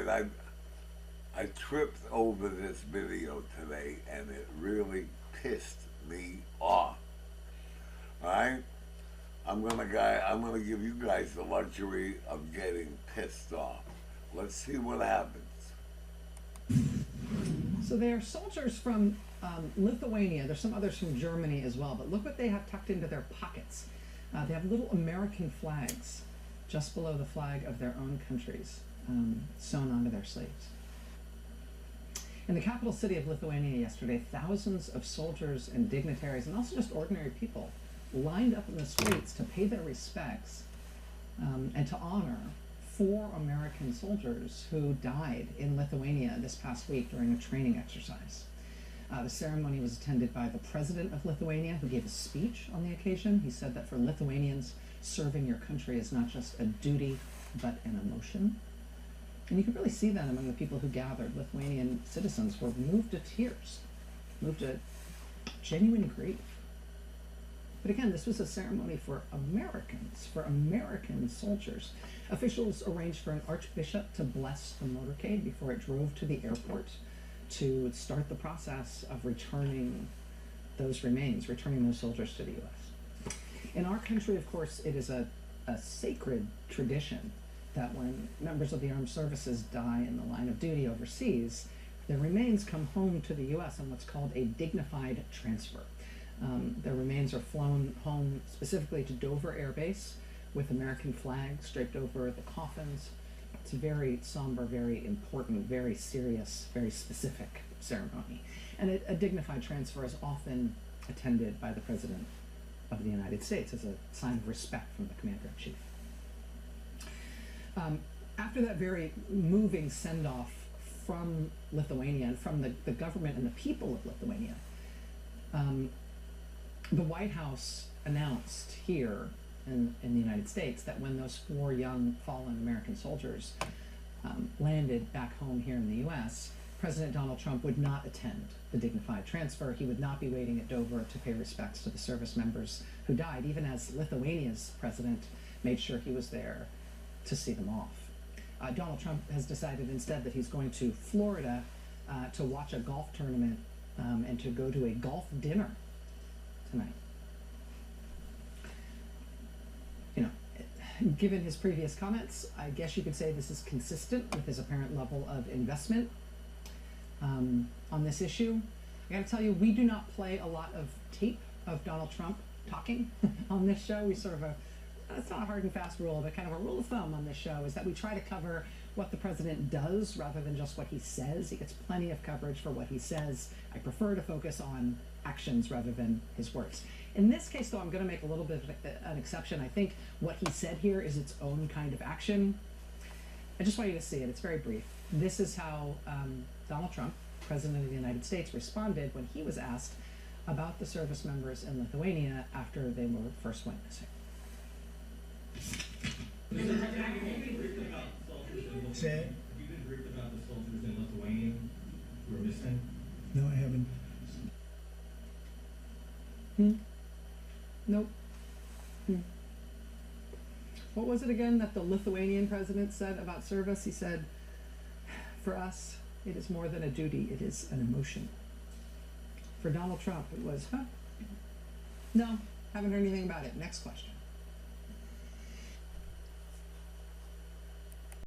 right, I tripped over this video today, and it really pissed me off. All right, I'm gonna give you guys the luxury of getting pissed off. Let's see what happens. So they are soldiers from Lithuania. There's some others from Germany as well. But look what they have tucked into their pockets. They have little American flags just below the flag of their own countries sewn onto their sleeves. In the capital city of Lithuania yesterday, thousands of soldiers and dignitaries, and also just ordinary people, lined up in the streets to pay their respects and to honor 4 American soldiers who died in Lithuania this past week during a training exercise. The ceremony was attended by the president of Lithuania, who gave a speech on the occasion. He said that for Lithuanians, serving your country is not just a duty, but an emotion. And you could really see that among the people who gathered. Lithuanian citizens were moved to tears, moved to genuine grief. But again, this was a ceremony for Americans, for American soldiers. Officials arranged for an archbishop to bless the motorcade before it drove to the airport to start the process of returning those remains, returning those soldiers to the U.S. In our country, of course, it is a sacred tradition that when members of the armed services die in the line of duty overseas, their remains come home to the U.S. on what's called a dignified transfer. Their remains are flown home specifically to Dover Air Base with American flags draped over the coffins. It's a very somber, very important, very serious, very specific ceremony. And a dignified transfer is often attended by the President of the United States as a sign of respect from the Commander-in-Chief. After that very moving send-off from Lithuania and from the government and the people of Lithuania, the White House announced here in the United States that when those 4 young fallen American soldiers landed back home here in the U.S., President Donald Trump would not attend the dignified transfer. He would not be waiting at Dover to pay respects to the service members who died, even as Lithuania's president made sure he was there to see them off. Donald Trump has decided instead that he's going to Florida to watch a golf tournament and to go to a golf dinner tonight. You know, given his previous comments, I guess you could say this is consistent with his apparent level of investment on this issue. I gotta tell you, we do not play a lot of tape of Donald Trump talking on this show. We sort of it's not a hard and fast rule, but kind of a rule of thumb on this show is that we try to cover what the president does rather than just what he says. He gets plenty of coverage for what he says. I prefer to focus on actions rather than his words. In this case, though, I'm going to make a little bit of an exception. I think what he said here is its own kind of action. I just want you to see it. It's very brief. This is how Donald Trump, President of the United States, responded when he was asked about the service members in Lithuania after they were first went missing. Have you been briefed about the soldiers in Lithuania who are missing? No, I haven't. Nope. What was it again that the Lithuanian president said about service? He said, for us, it is more than a duty, it is an emotion. For Donald Trump, it was, no, haven't heard anything about it. Next question.